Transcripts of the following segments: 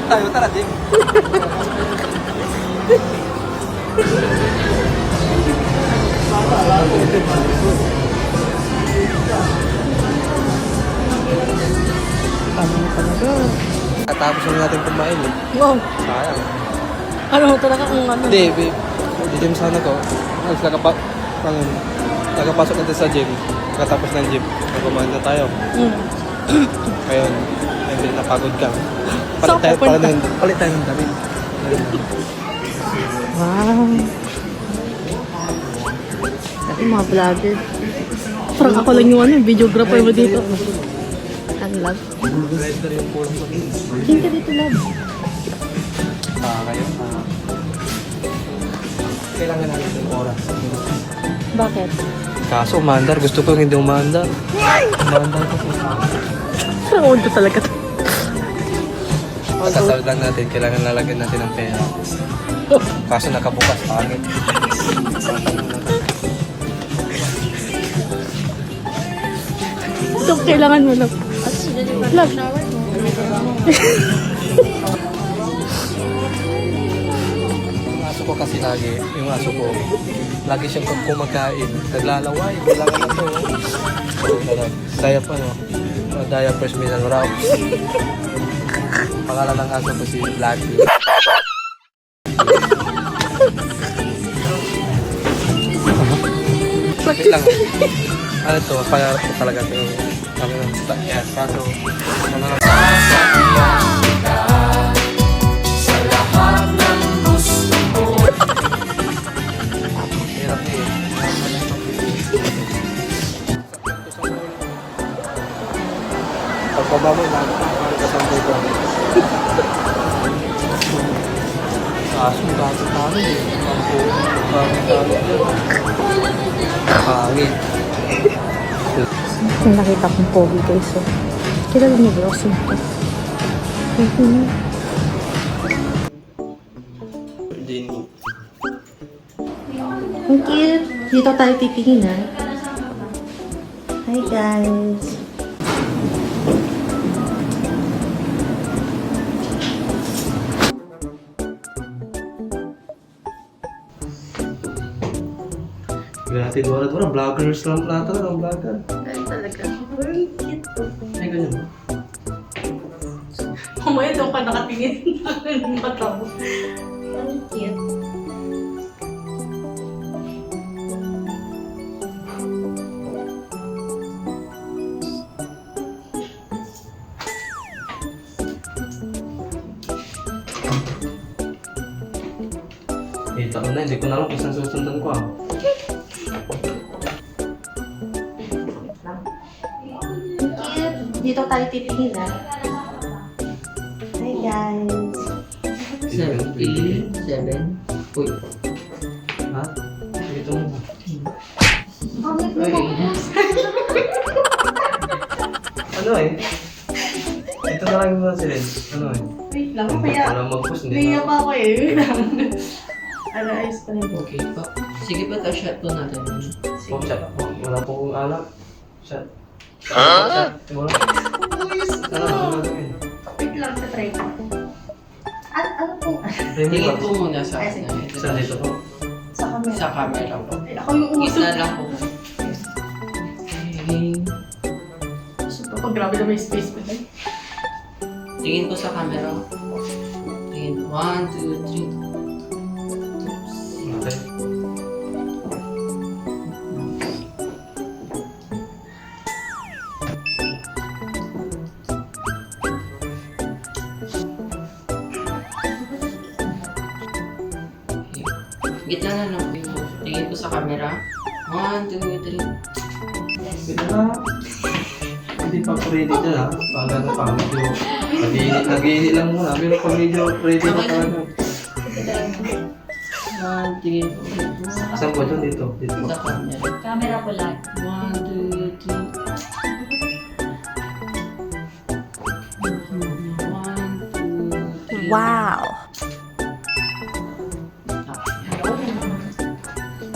tayo, tara din. Ano na talaga? Katapos na natin kumain eh. Wow! Sayang. Ano talaga kung ano? Hindi, babe. Di gym sana ko. Nagapasok natin sa gym. Katapos ng gym, nagkumain na tayo. Ngayon, hindi napagod ka. So, pupunta. Palit tayo ng damit. Wow! Dati mga vlogger. Parang ako lang yung ano, videographer mo dito. Ang love. Blender yung pulang ko. King ka dito, love. Kayo, kailangan natin ng oras. Bakit? Kaso, umandar. Gusto ko yung hindi umandar. Umandar ko po. Parang old ko talaga. Pagkasal lang natin, kailangan lalagyan natin ng pera. Kaso nakabukas, pangit. Ito, kailangan mo lang. Love. Yung aso ko kasi lagi, yung aso ko, lagi siyang kumakain. Naglalaway, kailangan na to. So, diaper, no? Diapers Mineral Rocks. Pangalan ng aso ko si Blackie. Wait lang. Ano to? Pangarap ko talaga ito. Ano lang. Yes, kaso. Ano lang. Hirap eh. Pagpaba mo, parang kasamboy ko. Kaso, gato tayo eh. Pangit. Yung nakita kong pogi guys. So, kilala niyo ba ako sa ito? Ang cute. Dito tayo titingin ha. Hi guys. Grabe, dora-dora. Vloggers lang plata ng vlogger. Ay talaga. Very cute. Ay, ganyan ba? Kumaya doon ka nakatingin. Ang mata mo. Ang cute. Taon na, hindi ko na alam kung saan susundan ko ah. Cute. Dito tayo titingin ha. Hi guys. 7. Uy. Ha? Dito mo. Ano eh? Dito na lang yung mga sila. Ano eh? Wait lang, kaya Alam mag-post, hindi naiya na. pa ako eh. Wait lang. Ano, ayos pa rin. Okay pa. Sige pa, shot po natin. Oh, chat ako. Wala po kong alam. Chat. Chat. Wala. Ano gagawin? Wait lang, sa try ko. At ano po? Tingin po muna sa Ay, sige. akin. Saan dito po? Sa camera. Sa camera po. Ay, ako yung uso. Gitna lang po. Okay. Super pa, grabe na may space pa tayo. Tingin po sa camera. Tingin. 1, 2, 3. Okay. Gitna na lang po. Tingin po sa camera. 1, 2, 3. Dito na. Hindi pa po ready dyan ha. Pag ano pa, medyo nag-iinit lang muna. Pero pag medyo ready na talaga. 1, tingin po. Saan po dyan? Dito. Dito po. Sa camera. Camera po lang. 1, 2, 3. 1, 2, 3. Wow!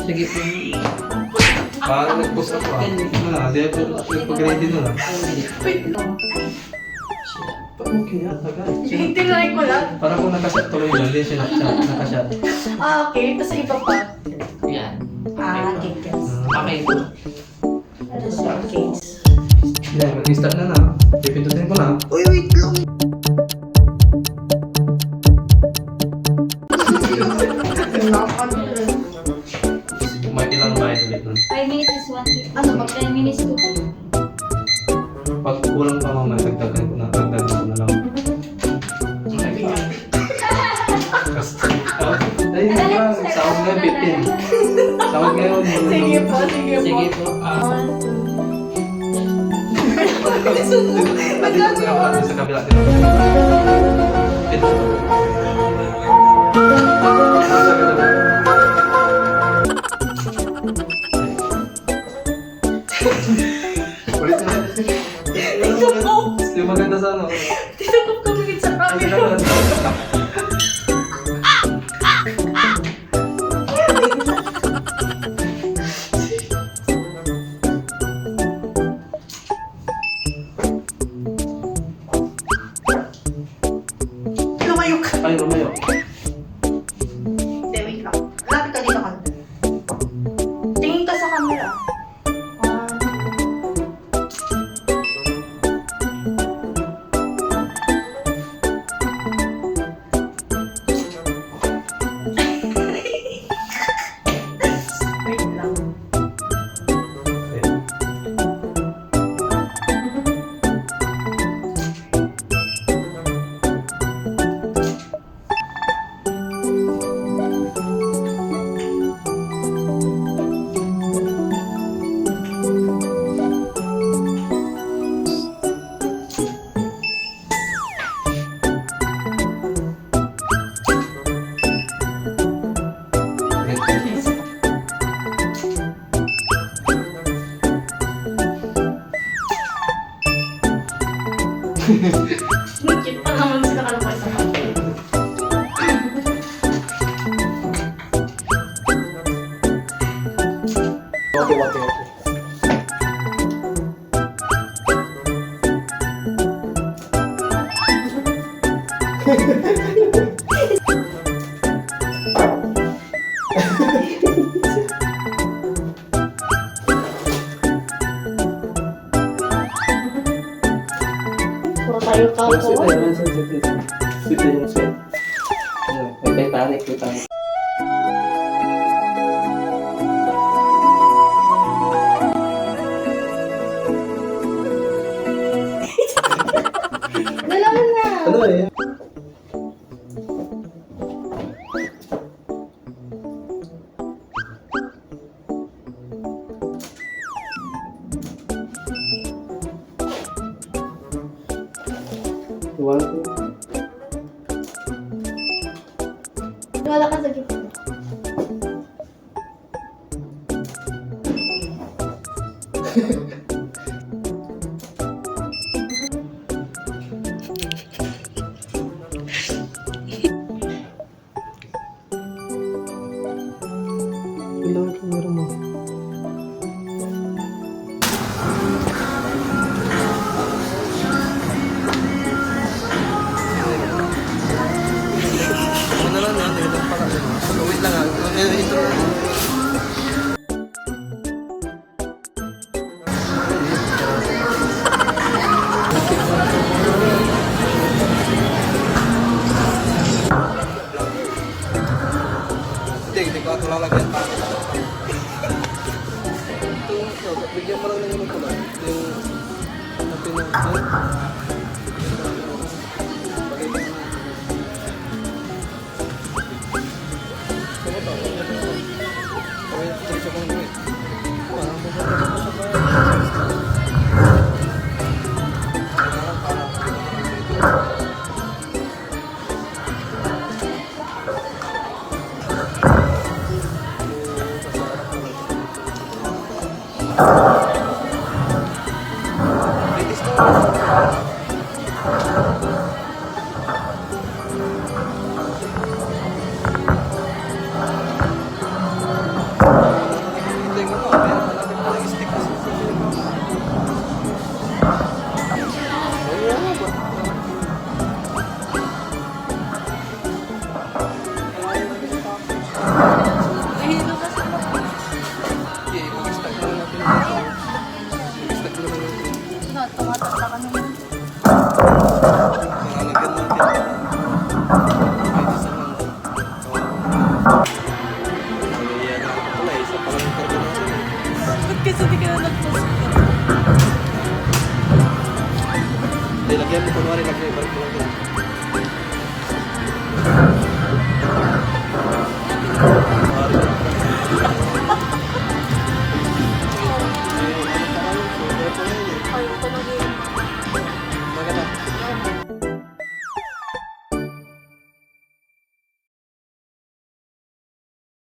Sige po. Parang nag-post ako ah. Hindi ako pag-ready na lang. Wait lang. Okay, tagal. Tinry ko lang. Parang kung nakashot tuloy yun, hindi siya nakashot. Ah, okay. Tapos iba pa. Yan. Okay, guys. Okay po. Ano siya, case? Yan, mag-start na na. Pipindutin ko na. Uy, wait lang. May ilang bayad ulit nun. 5 minutes is 1 Ano ba? 10 minutes to. Pag kulang pa mamaya, dagdagan ko na lang. Ayun na, sahod na 15. Sahod ngayon. Sige po, sige po. Sige po. Dito sa kabila. Dito. Ulit na. Yung maganda sa ano. Tinukop ko bigit sa Ay, camera. Lumayo ka. Ay, lumayo. Hindi, wait lang. Lapit ka dito ka. Tingin ka sa camera. Wait lang. Cute pa naman sila kalapay sa camera. Okay. Puro tayo Sweet kapo. na yun, sweet. Sweet na yung sweet. May Titanic. Dalawa na. Ano eh? One, two. Wala ka sa gift. Ilang camera mo? Ano na lang yan, nagandang pala. Wait lang intro lang. Hindi ko ito lalagyan. Bigyan mo lang ng ano pala. Yung natin na. Lalagyan natin. Pwede sa mga. Ayan na ako pala. Isa pala yung karga natin. Ba't kasi di ka na nagpost? Ay, lagyan mo. Kunwari, lagyan. Balik mo lang. Ayun ko na din. Maganda.